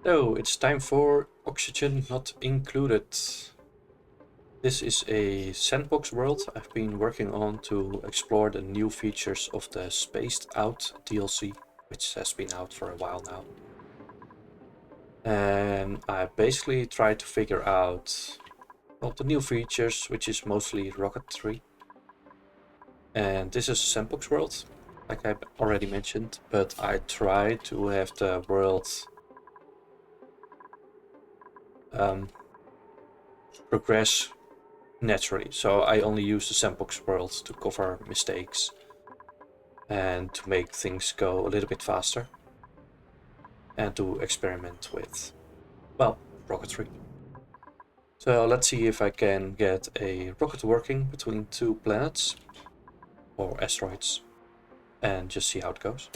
So it's time for oxygen not included. This is a sandbox world I've been working on to explore the new features of the Spaced Out DLC, which has been out for a while now. And I basically tried to figure out the new features, which is mostly Rocketry. And this is a sandbox world, like I already mentioned, but I tried to have the world progress naturally. So I only use the sandbox world to cover mistakes and to make things go a little bit faster and to experiment with, well, rocketry. So let's see if I can get a rocket working between two planets or asteroids and just see how it goes.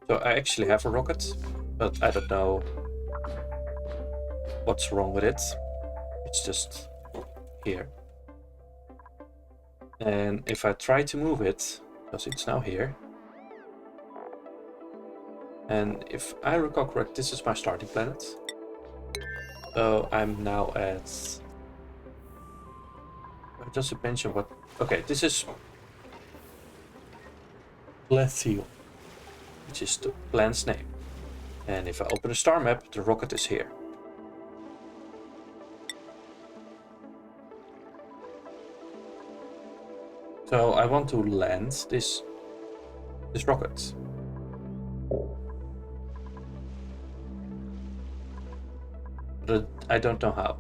So I actually have a rocket, but I don't know what's wrong with it. It's just here. And if I try to move it, because it's now here, and if I recall correct, this is my starting planet. So I'm now at... It doesn't mention what... Okay, this is Lethiel, which is the planet's name. And if I open the star map, the rocket is here. So I want to land this rocket. But I don't know how.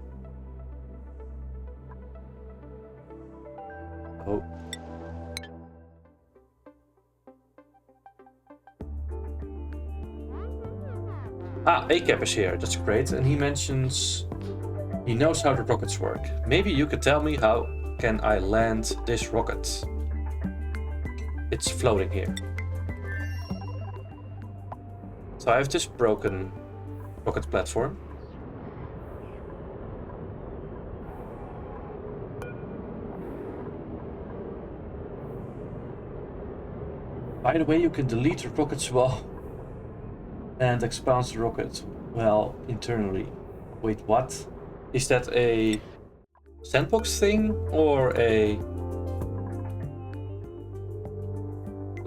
Oh. ACAP is here, that's great. And he mentions he knows how the rockets work. Maybe you could tell me how can I land this rocket? It's floating here. So I have this broken rocket platform. By the way, you can delete the rocket's wall and expand the rocket, well, internally. Wait, what? Is that a sandbox thing or a...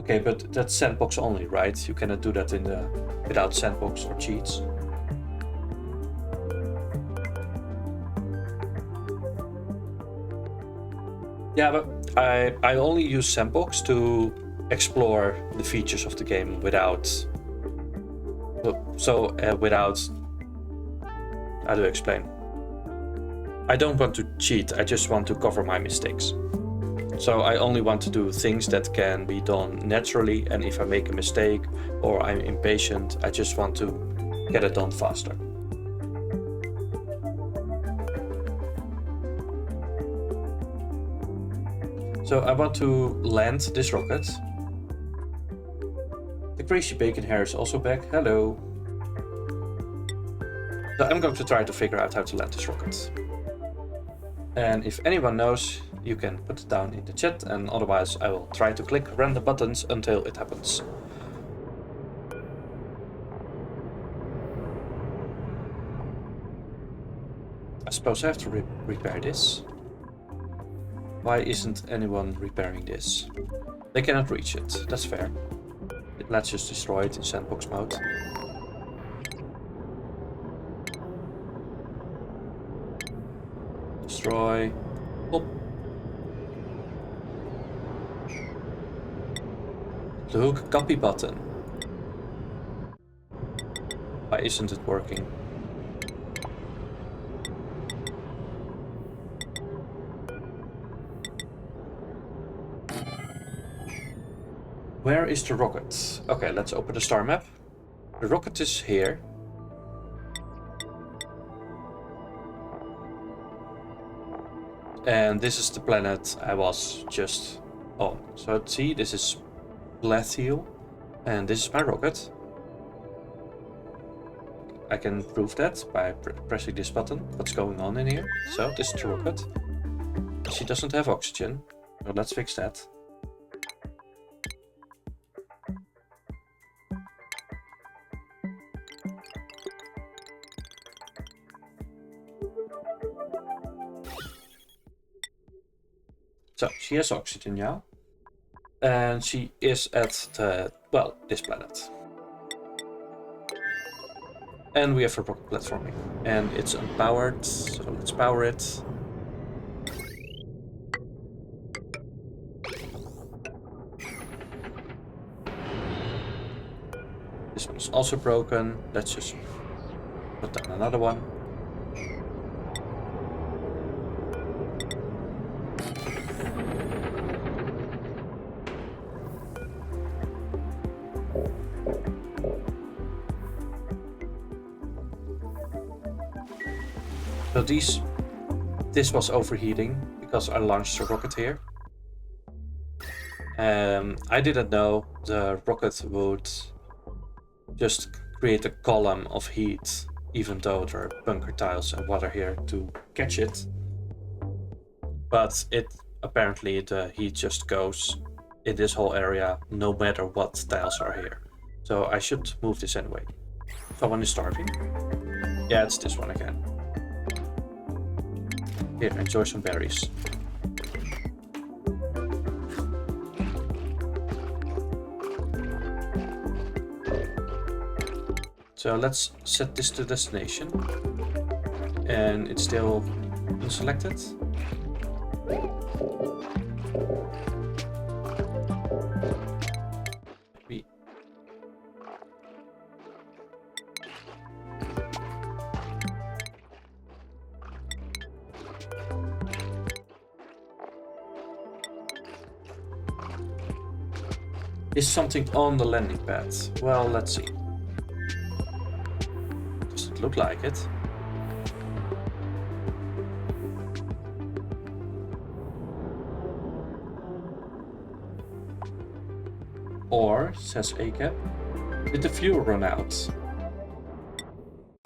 Okay, but that's sandbox only, right? You cannot do that in the without sandbox or cheats. Yeah, but I only use sandbox to explore the features of the game without... without... How do I explain? I don't want to cheat, I just want to cover my mistakes. So I only want to do things that can be done naturally, and if I make a mistake or I'm impatient, I just want to get it done faster. So I want to land this rocket. The crazy bacon hair is also back. Hello. So I'm going to try to figure out how to land this rocket. And if anyone knows, you can put it down in the chat, and otherwise I will try to click random buttons until it happens. I suppose I have to repair this. Why isn't anyone repairing this? They cannot reach it, that's fair. Let's just destroy it in sandbox mode. Destroy. Pop. Look, copy button. Why isn't it working? Where is the rocket? Okay, let's open the star map. The rocket is here. And this is the planet I was just on. So see, this is Lethiel, and this is my rocket. I can prove that by pressing this button. What's going on in here? So this is the rocket. She doesn't have oxygen. So let's fix that. So she has oxygen now. And she is at the, well, this planet. And we have a rocket platforming. And it's unpowered, so let's power it. This one is also broken. Let's just put down another one. So this was overheating because I launched a rocket here. I didn't know the rocket would just create a column of heat, even though there are bunker tiles and water here to catch it. But apparently the heat just goes in this whole area, no matter what tiles are here. So I should move this anyway. Someone is starving. Yeah, it's this one again. Here, enjoy some berries. So let's set this to destination. And it's still unselected. Is something on the landing pad? Well, let's see. Does it look like it? Or, says ACAP, did the fuel run out?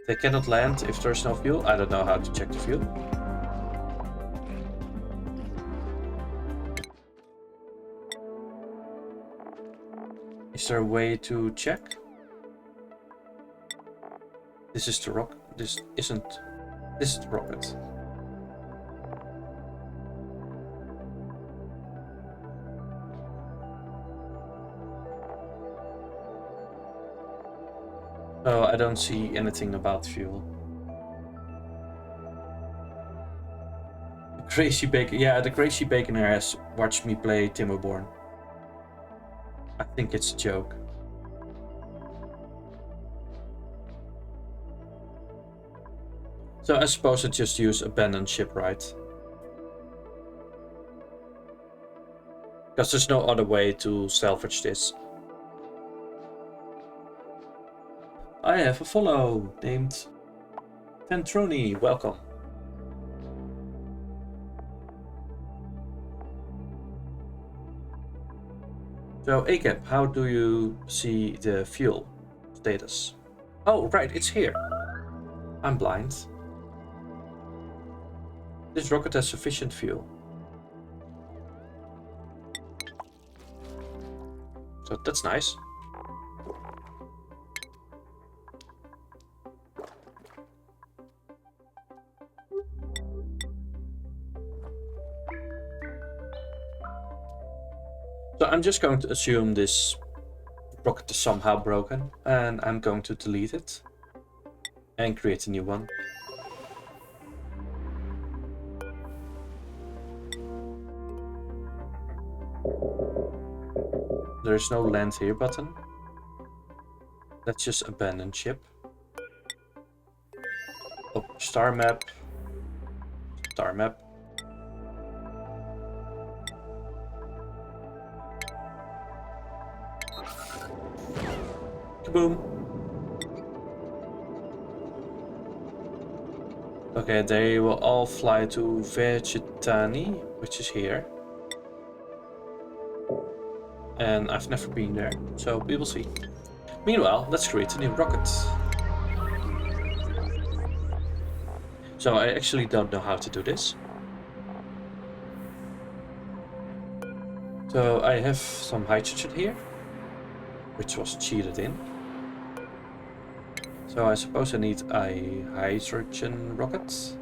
They cannot land if there's no fuel? I don't know how to check the fuel. Is there a way to check? This is the rocket. This is the rocket. Oh, I don't see anything about fuel. The Crazy Bacon. Yeah, the Crazy Baconer has watched me play Timberborn. I think it's a joke. So I suppose I just use abandoned ship, right? Because there's no other way to salvage this. I have a follow named Tentroni. Welcome. So, ACAP, how do you see the fuel status? Oh, right, it's here. I'm blind. This rocket has sufficient fuel. So that's nice. So I'm just going to assume this rocket is somehow broken, and I'm going to delete it and create a new one. There is no land here button. Let's just abandon ship. Oh, star map. Star map. Kaboom. Okay, they will all fly to Vegetani, which is here. And I've never been there, so we will see. Meanwhile, let's create a new rocket. So I actually don't know how to do this. So I have some hydrogen here, which was cheated in. So I suppose I need a hydrogen rocket.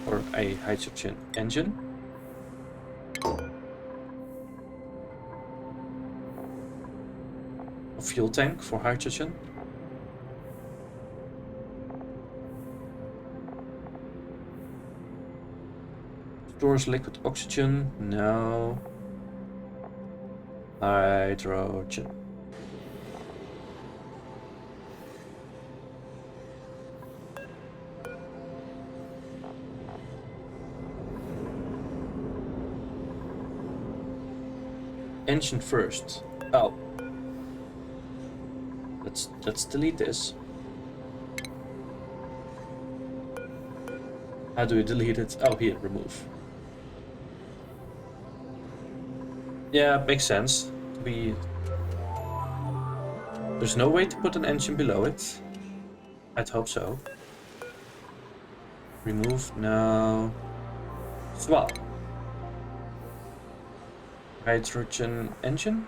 Or a hydrogen engine. A fuel tank for hydrogen. Stores liquid oxygen. No. Hydrogen. Engine first. Oh. Let's delete this. How do we delete it? Oh, here, remove. Yeah, makes sense. There's no way to put an engine below it. I'd hope so. Remove, no. Swap. Hydrogen engine?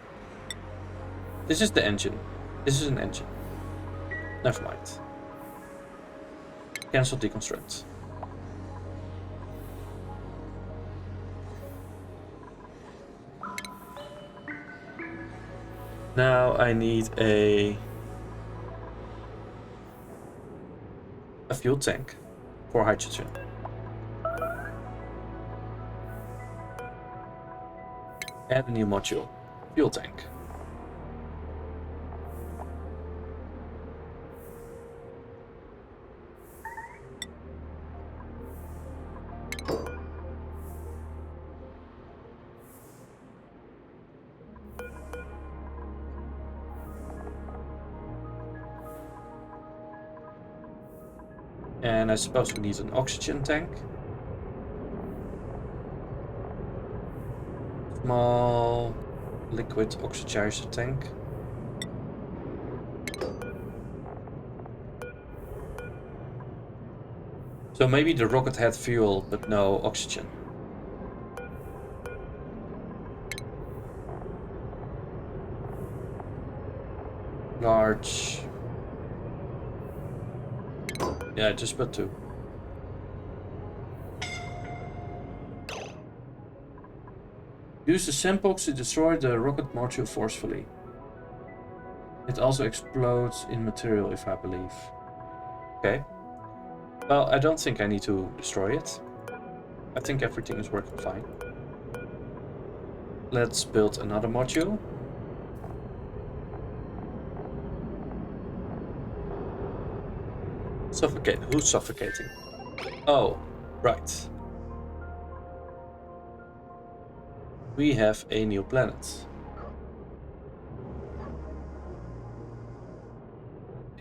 This is the engine. This is an engine. Never mind. Cancel deconstruct. Now I need a fuel tank for hydrogen. Add a new module. Fuel tank. And I suppose we need an oxygen tank. Small liquid oxidizer tank. So maybe the rocket had fuel, but no oxygen. Large. Yeah, just put 2. Use the sandbox to destroy the rocket module forcefully. It also explodes in material, if I believe. Okay. Well, I don't think I need to destroy it. I think everything is working fine. Let's build another module. Suffocate. Who's suffocating? Oh, right. We have a new planet.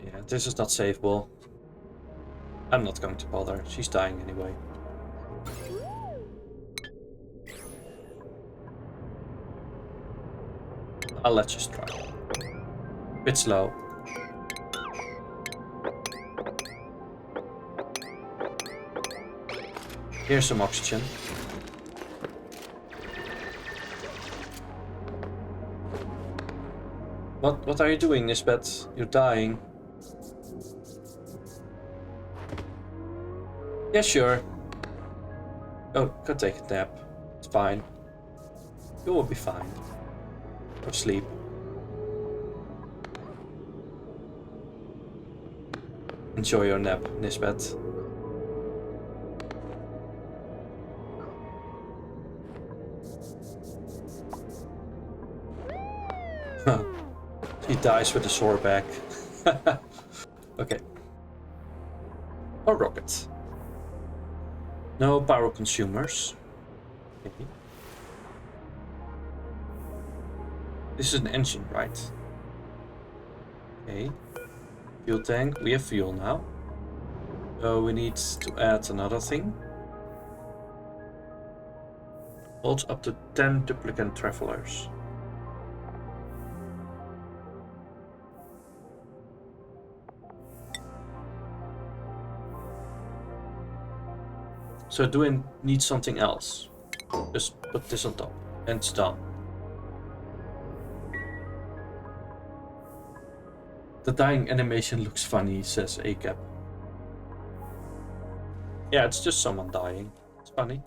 Yeah, this is not saveable. I'm not going to bother. She's dying anyway. I'll let you try. Bit slow. Here's some oxygen. What are you doing, Nisbet? You're dying. Yeah, sure. Oh, go take a nap. It's fine. You will be fine. Or sleep. Enjoy your nap, Nisbet. He dies with a sore back. Okay. A rocket. No power consumers. Okay. This is an engine, right? Okay. Fuel tank. We have fuel now. So we need to add another thing. Holds up to 10 duplicate travelers. So do we need something else? Just put this on top, and it's done. The dying animation looks funny, says ACAP. Yeah, it's just someone dying. It's funny.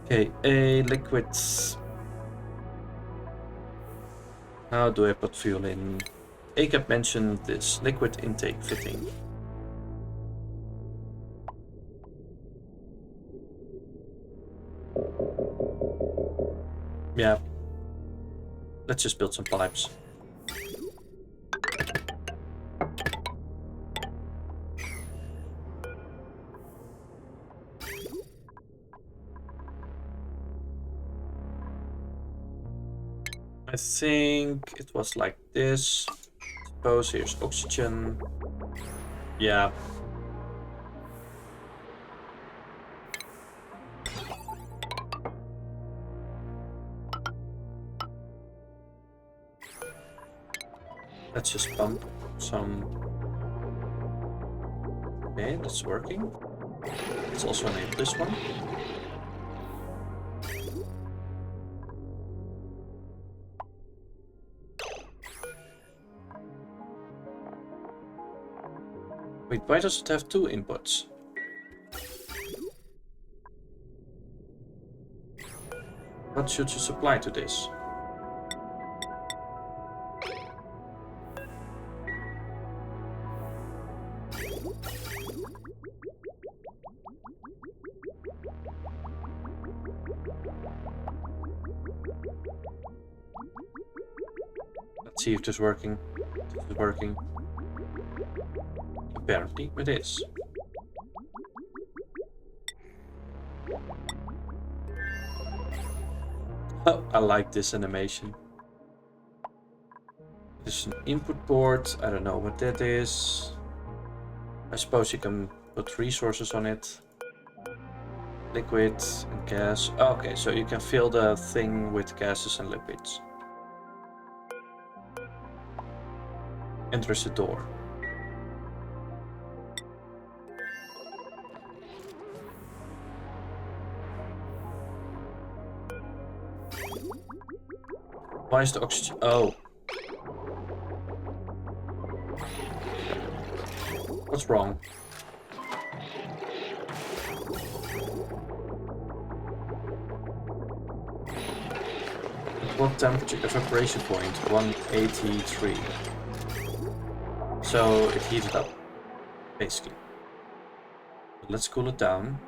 Okay, a liquid. How do I put fuel in? ACAP mentioned this liquid intake fitting. Yeah. Let's just build some pipes. I think it was like this. Suppose here's oxygen. Yeah. Let's just pump some. Okay, that's working. Let's also enable this one. Wait, why does it have two inputs? What should you supply to this? Let's see if this is working. This is working. Apparently it is. Oh, I like this animation. There's an input port. I don't know what that is. I suppose you can put resources on it. Liquid and gas. Okay, so you can fill the thing with gases and liquids. Enters the door. Why is the oxygen? Oh. What's wrong? What temperature evaporation point? 183. So it heated up, basically. But let's cool it down.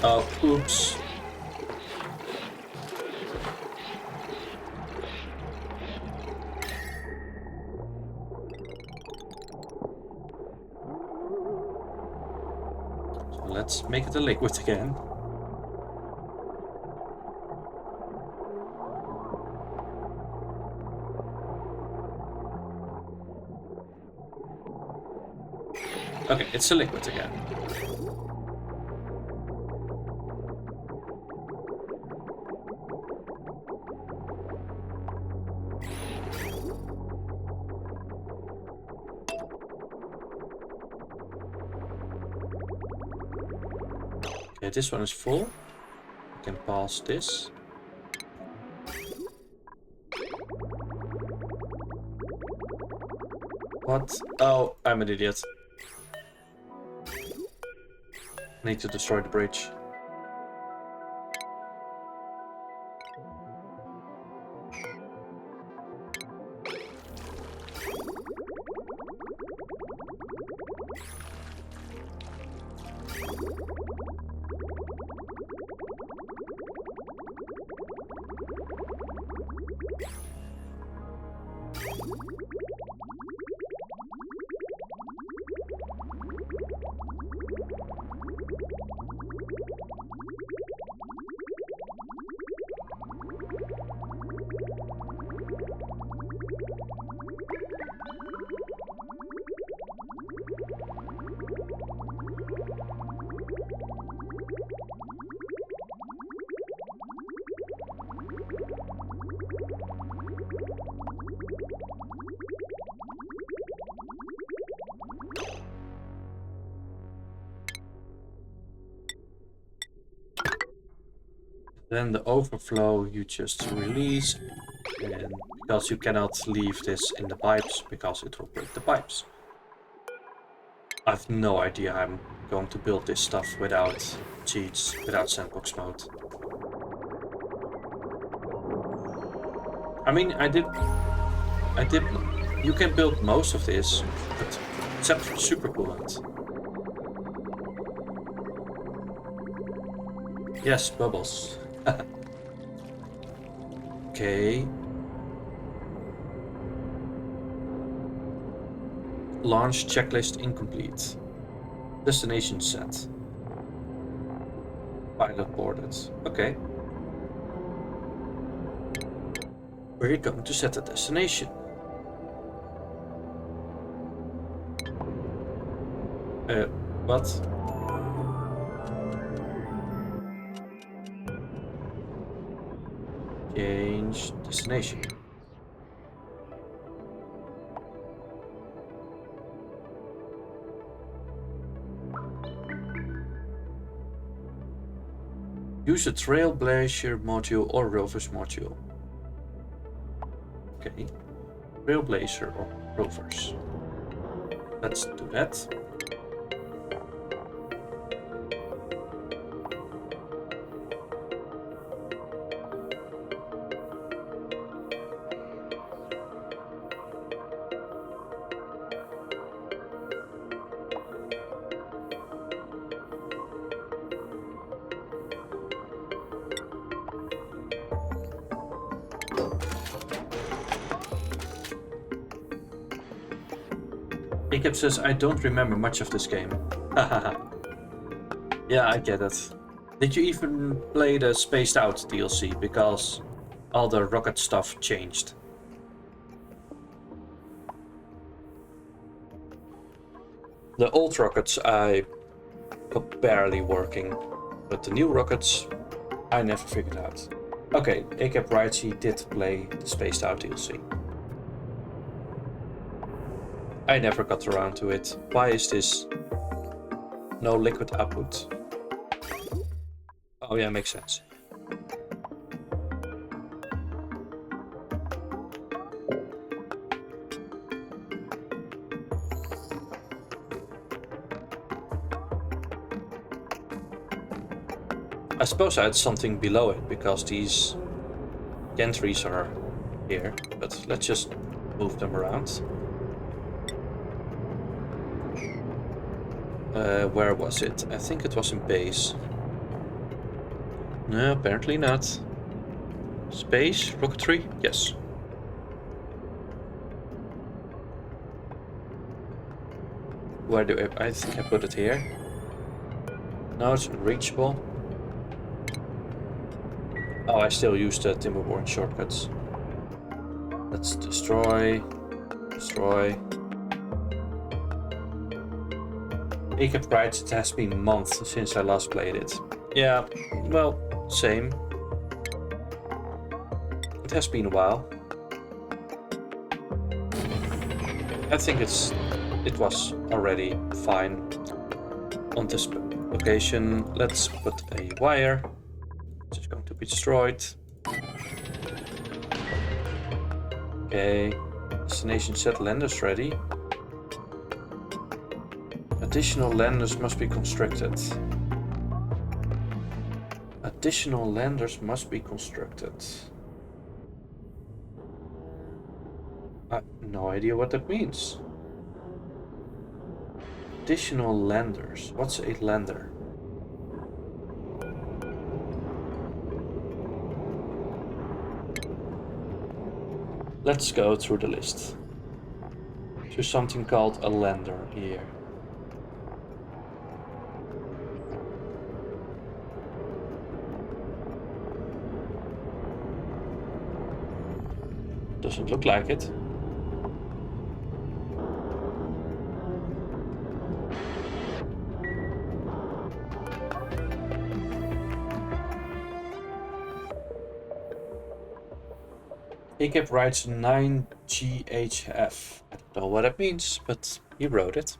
Oh, oops. So let's make it a liquid again. Okay, it's a liquid again. Okay, this one is full. We can pass this. What? Oh, I'm an idiot. Need to destroy the bridge. Then the overflow you just release, and because you cannot leave this in the pipes because it will break the pipes. I have no idea how I'm going to build this stuff without cheats, without sandbox mode. I mean, I did, you can build most of this, but except for super coolant. Yes, bubbles. Okay. Launch checklist incomplete. Destination set. Pilot boarded. Okay. We're going to set a destination. What? Change destination. Use a Trailblazer module or Rovers module. Okay. Trailblazer or Rovers. Let's do that. Jacob says, I don't remember much of this game. Yeah, I get it. Did you even play the Spaced Out DLC? Because all the rocket stuff changed. The old rockets I got barely working, but the new rockets I never figured out. Okay, Jacob writes he did play the Spaced Out DLC. I never got around to it. Why is this? No liquid output. Oh yeah, makes sense. I suppose I had something below it because these gantries are here, but let's just move them around. Where was it? I think it was in base. No, apparently not. Space? Rocketry? Yes. Where do I think I put it here. No, it's unreachable. Oh, I still use the Timberborn shortcuts. Let's destroy. Destroy. Jacob writes it has been months since I last played it. Yeah, well, same. It has been a while. I think it was already fine on this location. Let's put a wire. It's just going to be destroyed. Okay, destination set landers ready. Additional landers must be constructed. Additional landers must be constructed. I have no idea what that means. Additional landers. What's a lander? Let's go through the list. There's something called a lander here. Doesn't look like it. Jacob writes 9GHF. I don't know what that means, but he wrote it.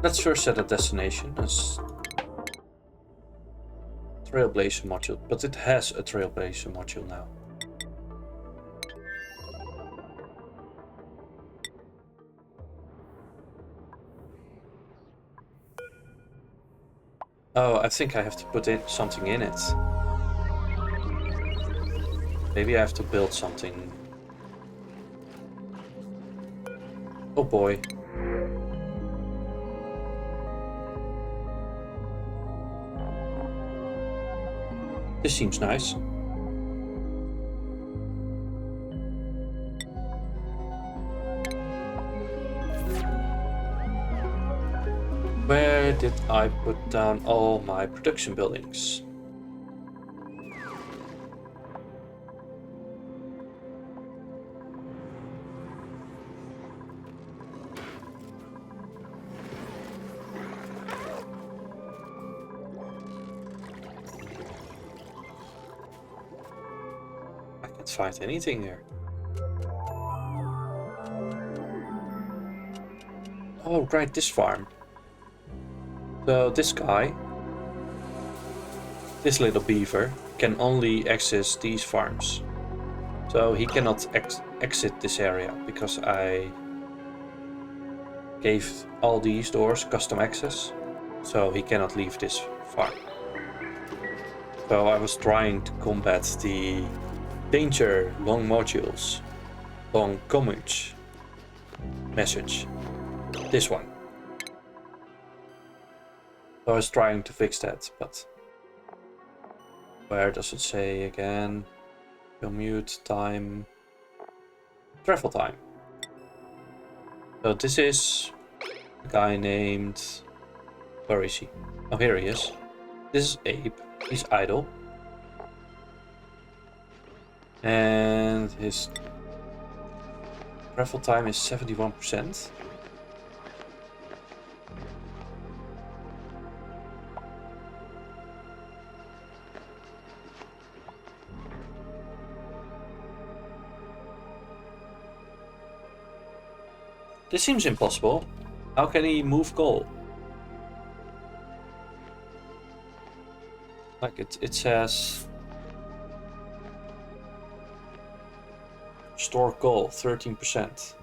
Let's first set a destination as Trailblazer module, but it has a Trailblazer module now. Oh, I think I have to put in something in it. Maybe I have to build something. Oh boy. This seems nice. Where did I put down all my production buildings? I can't find anything here. Oh, right, this farm. So this guy, this little beaver, can only access these farms. So he cannot exit this area because I gave all these doors custom access. So he cannot leave this farm. So I was trying to combat the danger long modules, long commute message. This one. So I was trying to fix that, but where does it say again? Commute time, travel time. So this is a guy named, where is he? Oh, here he is. This is Abe. He's idle. And his travel time is 71%. This seems impossible. How can he move coal? Like it says store coal 13%.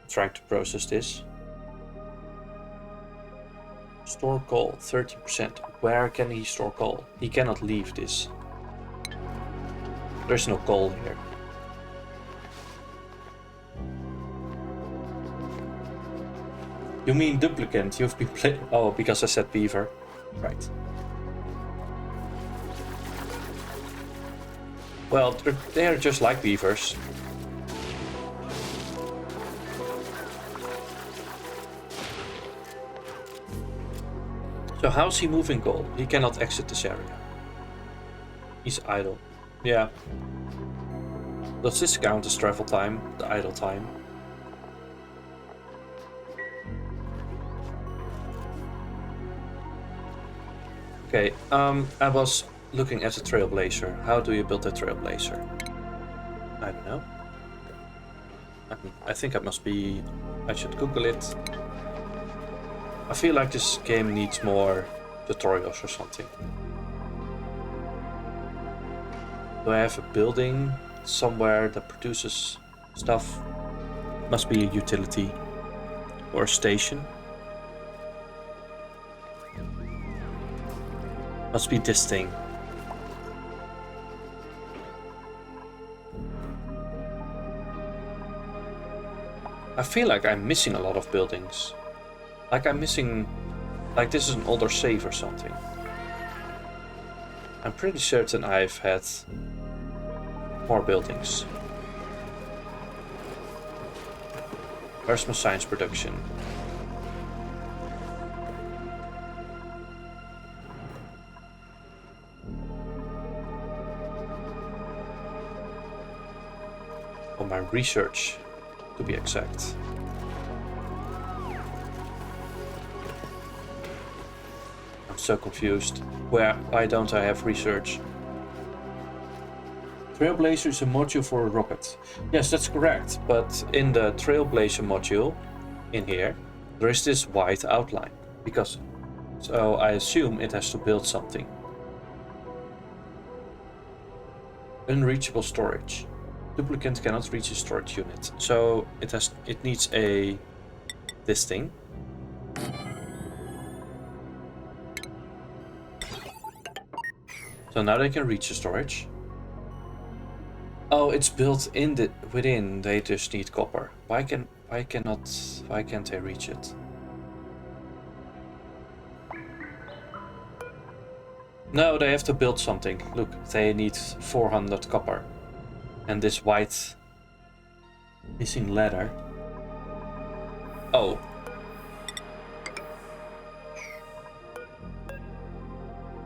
Trying to process this. Store coal 13%. Where can he store coal? He cannot leave this. There's no coal here. You mean duplicant? You've been playing. Oh, because I said beaver. Right. Well, they're just like beavers. So how's he moving coal? He cannot exit this area. He's idle. Yeah. Does this count as travel time, the idle time? Okay, I was looking at a Trailblazer. How do you build a Trailblazer? I don't know. I think I should Google it. I feel like this game needs more tutorials or something. Do I have a building somewhere that produces stuff? Must be a utility or a station. Must be this thing. I feel like I'm missing a lot of buildings. Like I'm missing... Like this is an older save or something. I'm pretty certain I've had more buildings. Where's my science production? Oh, my research, to be exact. I'm so confused. Why don't I have research? Trailblazer is a module for a rocket. Yes, that's correct. But in the Trailblazer module, in here, there is this white outline. So I assume it has to build something. Unreachable storage. Duplicant cannot reach a storage unit. So it needs this thing. So now they can reach the storage. Oh, it's built within. They just need copper. Why can't they reach it? No, they have to build something. Look, they need 400 copper. And this white missing ladder. Oh.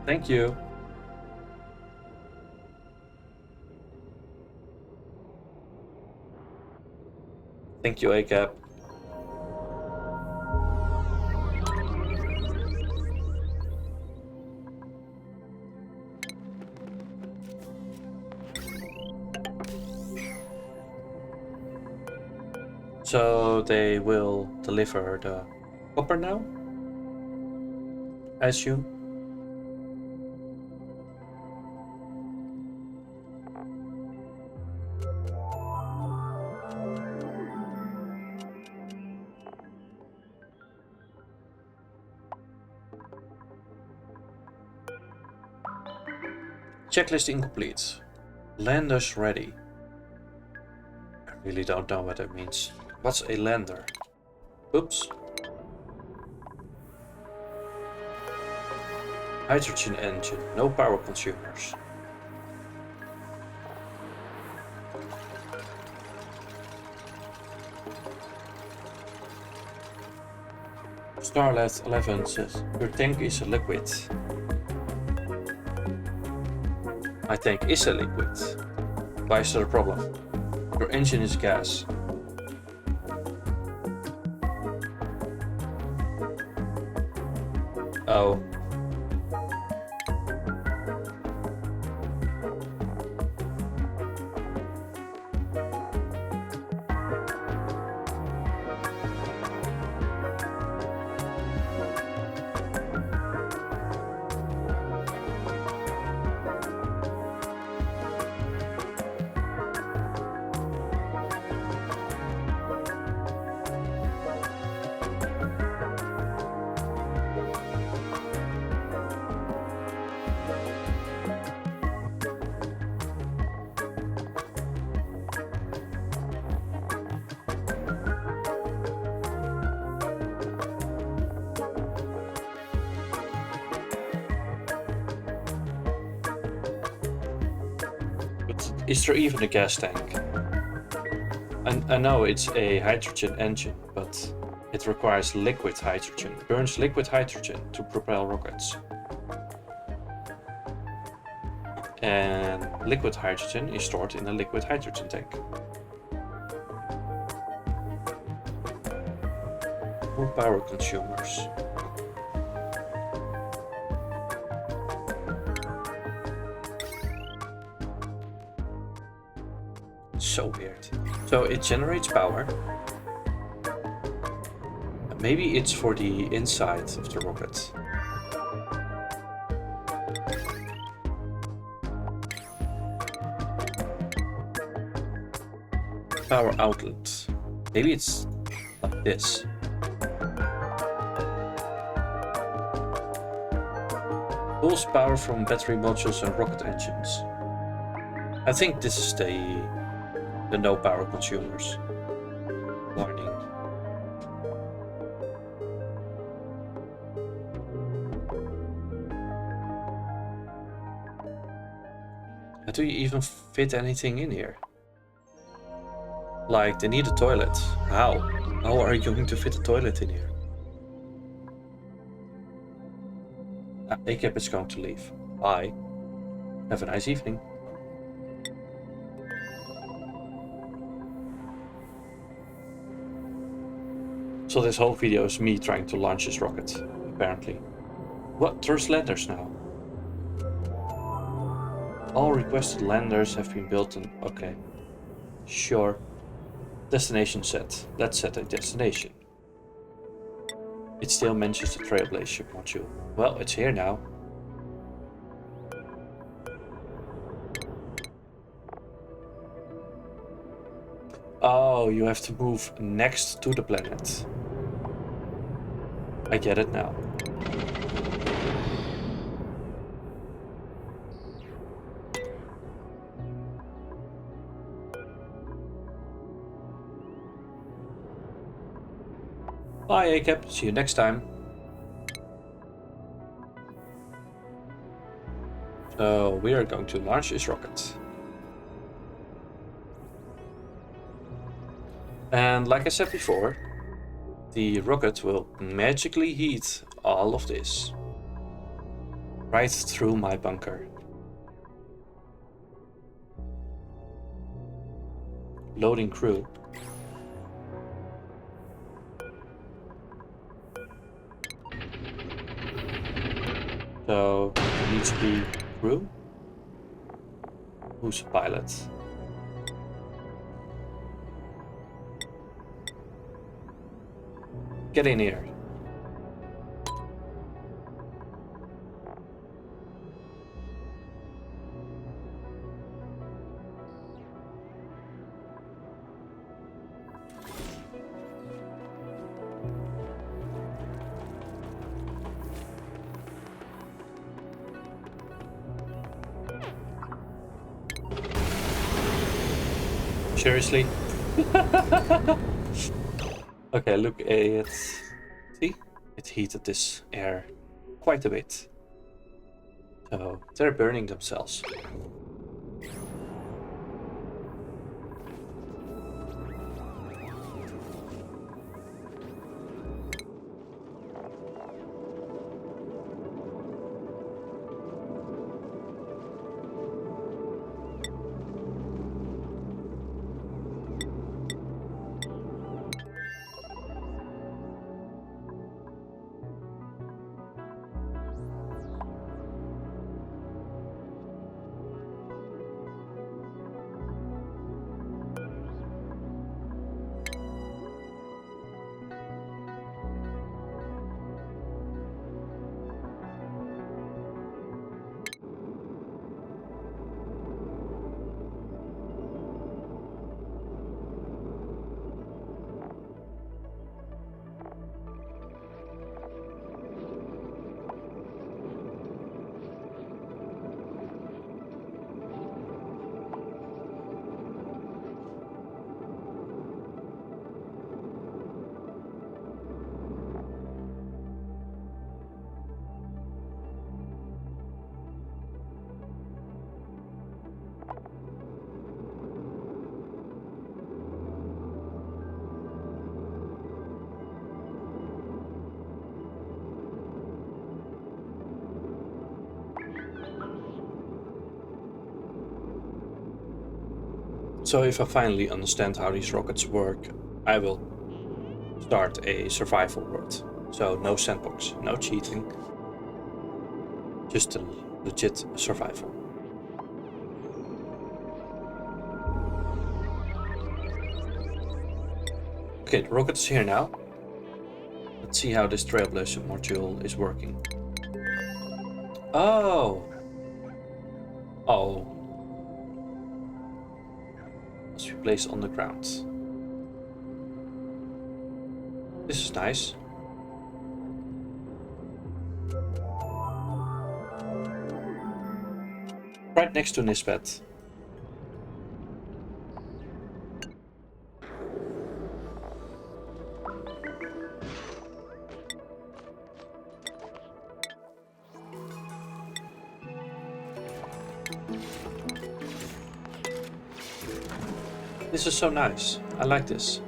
Thank you. Thank you, ACAP. So they will deliver the copper now, I assume. Checklist incomplete. Landers ready. I really don't know what that means. What's a lander? Oops. Hydrogen engine, no power consumers. Starlet 11 says, your tank is a liquid. My tank is a liquid. Why is there a problem? Your engine is gas. Oh. Is there even a gas tank? I know it's a hydrogen engine, but it requires liquid hydrogen. It burns liquid hydrogen to propel rockets. And liquid hydrogen is stored in a liquid hydrogen tank. No power consumers. So weird. So it generates power. Maybe it's for the inside of the rocket. Power outlet. Maybe it's like this. Pulls power from battery modules and rocket engines. I think this is the no power consumers warning. How do you even fit anything in here? Like, they need a toilet. How? How are you going to fit a toilet in here? ACAP is going to leave. Bye. Have a nice evening. So this whole video is me trying to launch this rocket, apparently. What? There's landers now. All requested landers have been built on... Okay. Sure. Destination set. Let's set a destination. It still mentions the Trailblazer module. Well, it's here now. Oh, you have to move next to the planet. I get it now. Bye, ACAP. See you next time. So we are going to launch this rocket. And like I said before, the rocket will magically heat all of this right through my bunker. Loading crew. So it needs to be crew. Who's a pilot? Get in here. Seriously? Okay, look at it. See? It heated this air quite a bit. So they're burning themselves. So if I finally understand how these rockets work, I will start a survival world. So no sandbox, no cheating, just a legit survival. Okay, the rocket is here now. Let's see how this Trailblazer module is working. Oh! Oh. Must be placed on the ground. This is nice. Right next to Nisbet. This is so nice. I like this.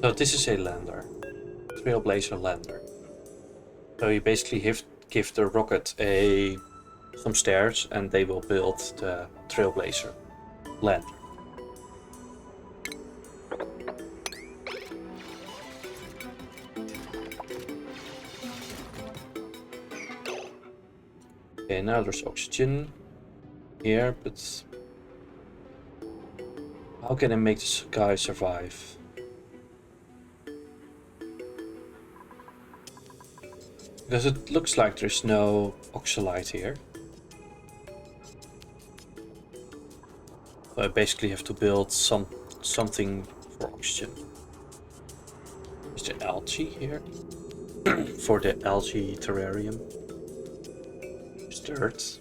So this is a lander. Trailblazer lander. So you basically give the rocket some stairs and they will build the Trailblazer lander. Okay, now there's oxygen here, but how can I make this guy survive? Because it looks like there's no oxalite here. So I basically have to build something for oxygen. Is there algae here? For the algae terrarium. There's dirt.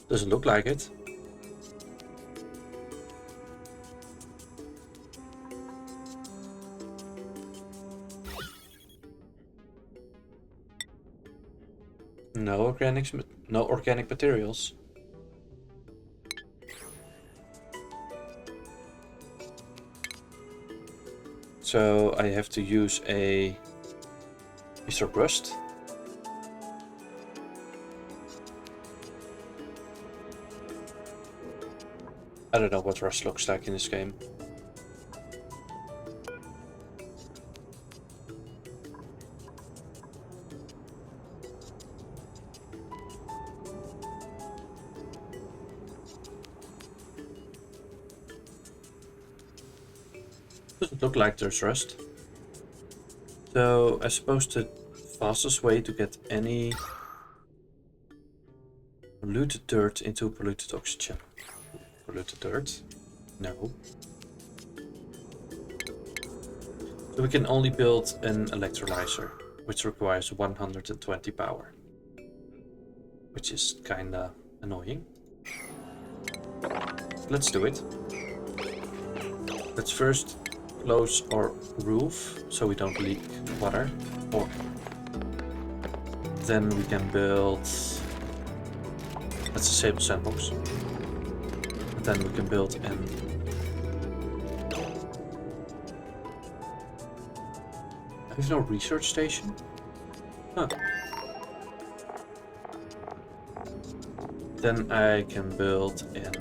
Doesn't look like it. No organic materials. So I have to use a... Is there rust? I don't know what rust looks like in this game. Doesn't look like there's rust. So I suppose the fastest way to get any polluted dirt into polluted oxygen. Polluted dirt? No. So we can only build an electrolyzer, which requires 120 power. Which is kinda annoying. Let's do it. Let's first close our roof so we don't leak water. Or then we can build... Let's disable Sandbox. And then we can build an... I have no research station? Huh. Then I can build an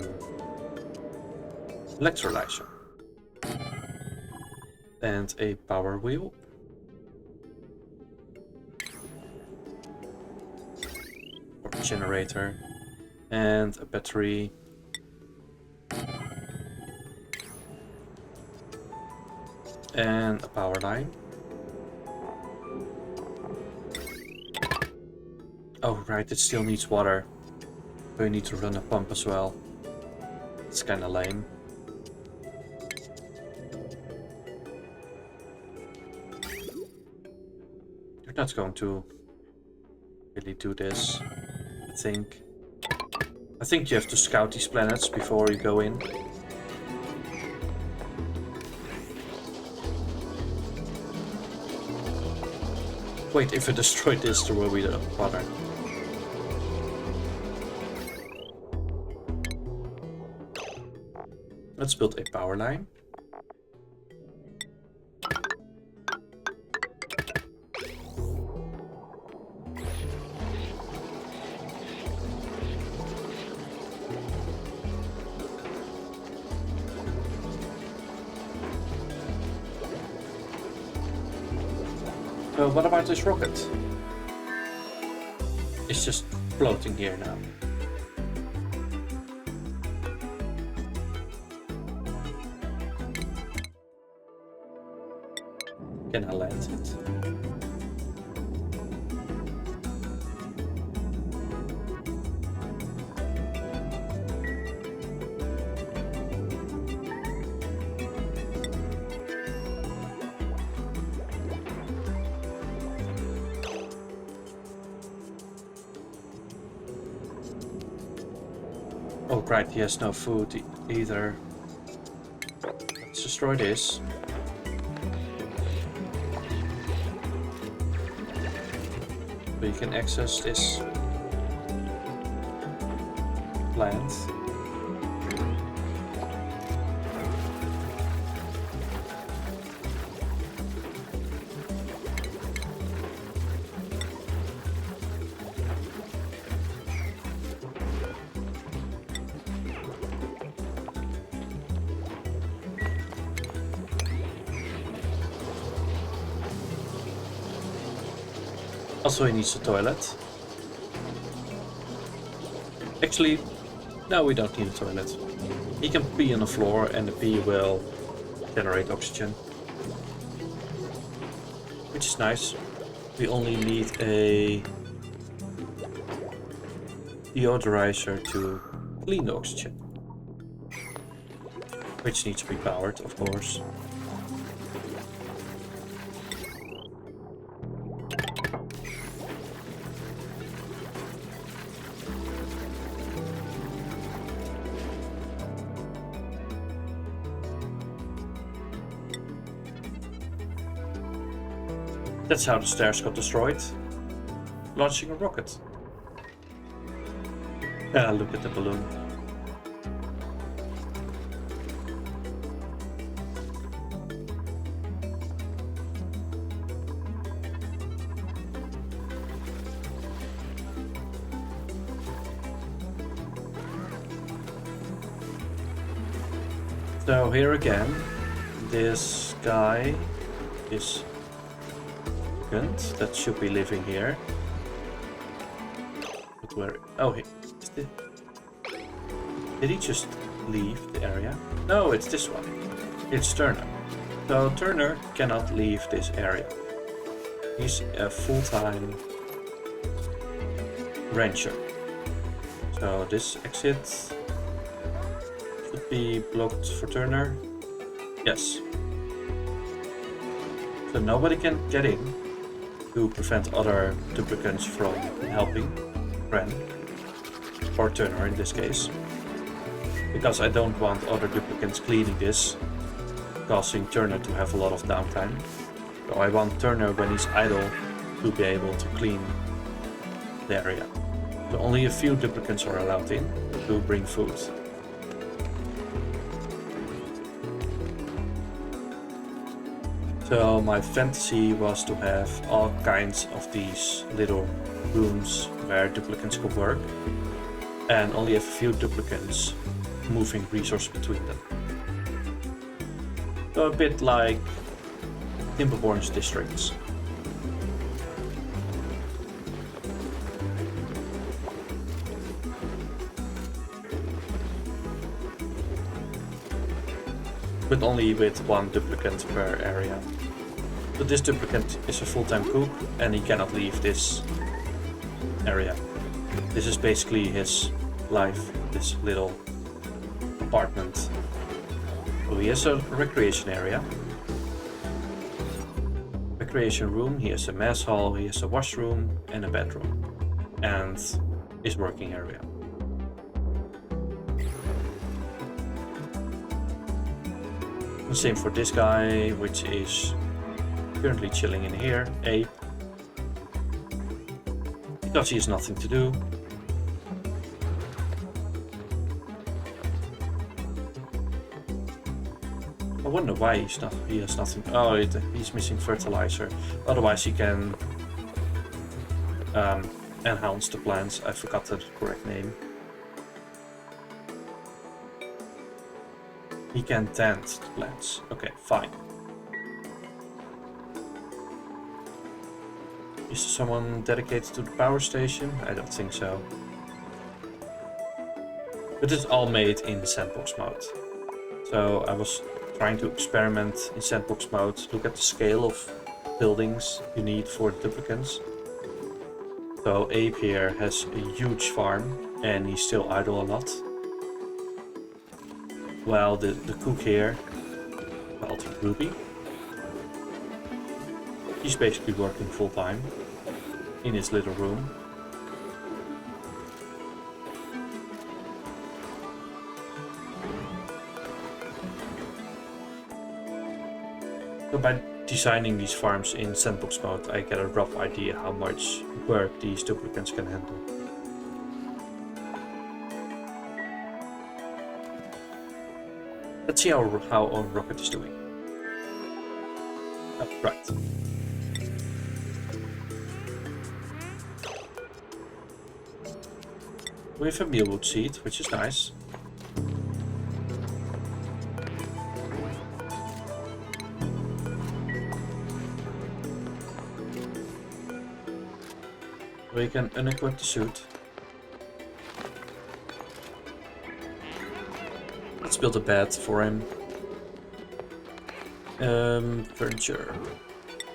electrolyzer. And a power wheel. Or a generator. And a battery. And a power line. Oh right, it still needs water. So you need to run a pump as well. It's kinda lame. You're not going to really do this, I think. I think you have to scout these planets before you go in. Wait, if I destroy this, there will be the water. Let's build a power line. So what about this rocket? It's just floating here now. Can I land it? Oh right, he has no food either. Let's destroy this. So you can access this plant. Also, he needs a toilet. Actually, no, we don't need a toilet. He can pee on the floor and the pee will generate oxygen. Which is nice. We only need a deodorizer to clean the oxygen. Which needs to be powered, of course. That's how the stairs got destroyed. Launching a rocket. Ah, look at the balloon. So here again, this guy is that should be living here. But where? Oh, did he just leave the area? No, it's this one. It's Turner. So Turner cannot leave this area. He's a full-time rancher. So this exit should be blocked for Turner. Yes. So nobody can get in to prevent other duplicants from helping Ren, or Turner in this case. Because I don't want other duplicants cleaning this, causing Turner to have a lot of downtime. So I want Turner, when he's idle, to be able to clean the area. So only a few duplicants are allowed in to bring food. So my fantasy was to have all kinds of these little rooms where duplicants could work, and only have a few duplicants moving resources between them. So a bit like Timberborn's districts. But only with one duplicant per area. So this duplicant is a full-time cook and he cannot leave this area. This is basically his life, this little apartment. So he has a recreation area. Recreation room, he has a mess hall, he has a washroom and a bedroom. And his working area. Same for this guy, which is currently chilling in here, Ape. Because he has nothing to do. I wonder why he has nothing. Oh, he's missing fertilizer. Otherwise he can enhance the plants. I forgot the correct name. He can tend the plants. Okay, fine. Is there someone dedicated to the power station? I don't think so. But it's all made in Sandbox mode. So I was trying to experiment in Sandbox mode, look at the scale of buildings you need for duplicants. So Abe here has a huge farm and he's still idle a lot. While the cook here, called Ruby, he's basically working full time in his little room. So by designing these farms in Sandbox mode, I get a rough idea how much work these duplicants can handle. Let's see how our rocket is doing. Oh, right. We have a mealwood seed, which is nice. We can unequip the suit. Let's build a bed for him. Furniture.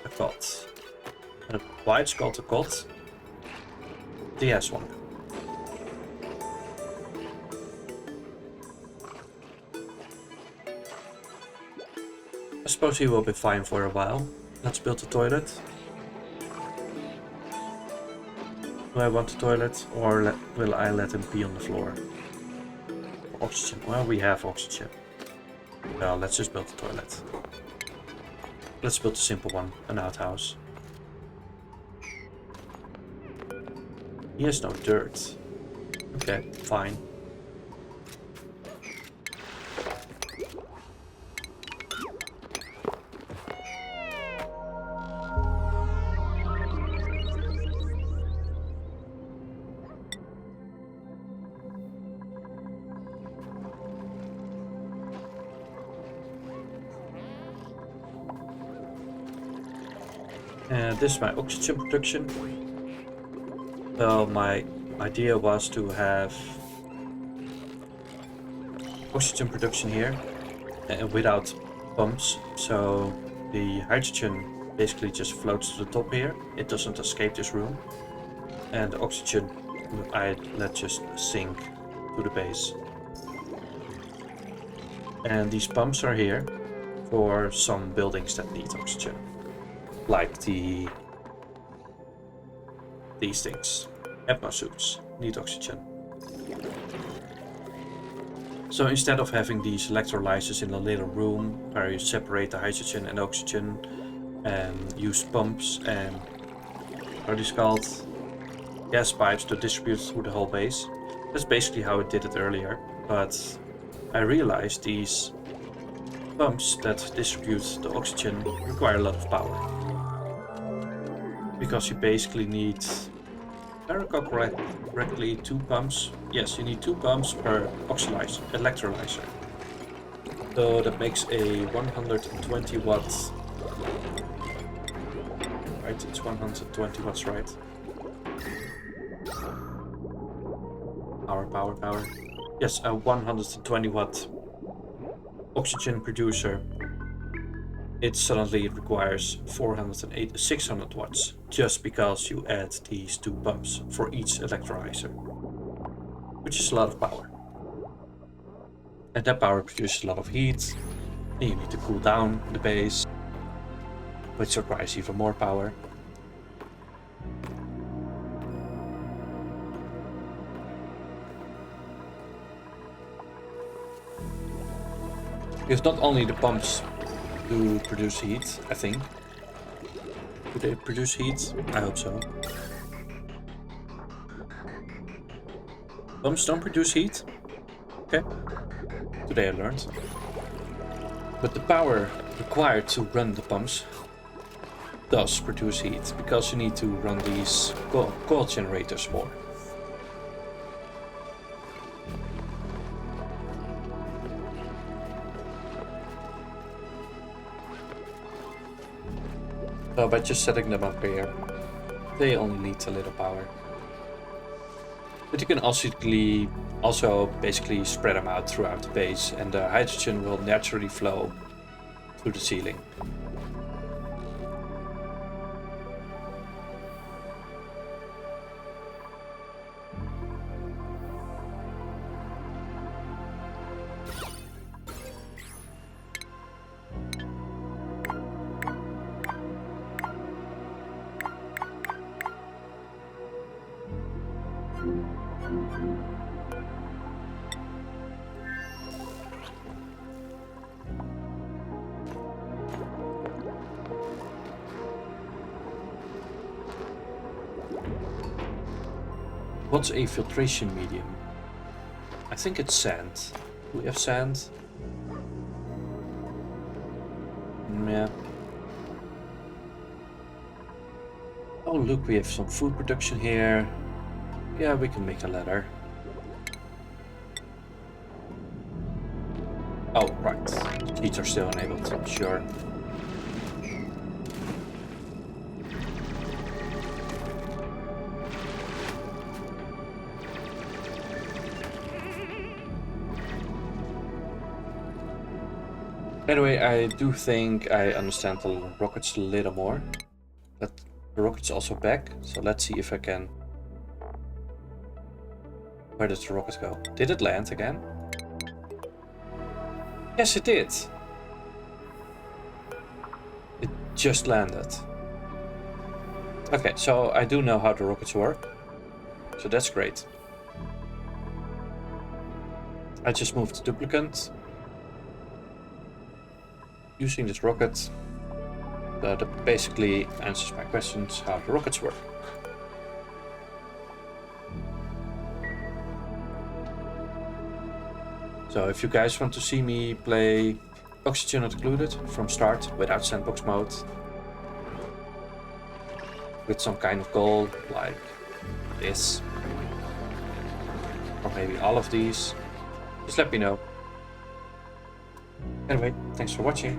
A cot. And why it's called a cot? He has one. I suppose he will be fine for a while. Let's build a toilet. Do I want a toilet, or will I let him pee on the floor? Oxygen. Well, we have oxygen. Well, let's just build a toilet. Let's build a simple one, an outhouse. He has no dirt. Okay, fine. And this is my oxygen production. Well, my idea was to have oxygen production here without pumps, so the hydrogen basically just floats to the top here. It doesn't escape this room, and the oxygen I let just sink to the base. And these pumps are here for some buildings that need oxygen, like these things. Suits need oxygen. So instead of having these electrolyzers in a little room where you separate the hydrogen and oxygen and use pumps and what is called gas pipes to distribute through the whole base, that's basically how I did it earlier. But I realized these pumps that distribute the oxygen require a lot of power, because you basically need, if I recall correctly, 2 pumps. Yes, you need 2 pumps per electrolyzer. So that makes a 120 watts. Right, it's 120 watts, right? Power. Yes, a 120 watt oxygen producer. It suddenly requires 600 watts, just because you add these 2 pumps for each electrolyzer, which is a lot of power. And that power produces a lot of heat, and you need to cool down the base, which requires even more power. Because not only the pumps do produce heat, I think. Do they produce heat? I hope so. Pumps don't produce heat? Okay. Today I learned. But the power required to run the pumps does produce heat, because you need to run these coil generators more. So by just setting them up here, they only need a little power. But you can also basically spread them out throughout the base, and the hydrogen will naturally flow through the ceiling. What's a filtration medium? I think it's sand. Do we have sand? Yeah. Oh look, we have some food production here. Yeah, we can make a ladder. Oh, right. Heats are still enabled, sure. Anyway, I do think I understand the rockets a little more. But the rocket's also back, so let's see if I can... Where did the rocket go? Did it land again? Yes, it did! It just landed. Okay, so I do know how the rockets work. So that's great. I just moved the duplicant. Using this rocket. That basically answers my questions how the rockets work. So if you guys want to see me play Oxygen Not Included from start without sandbox mode, with some kind of goal like this, or maybe all of these, just let me know. Anyway, thanks for watching.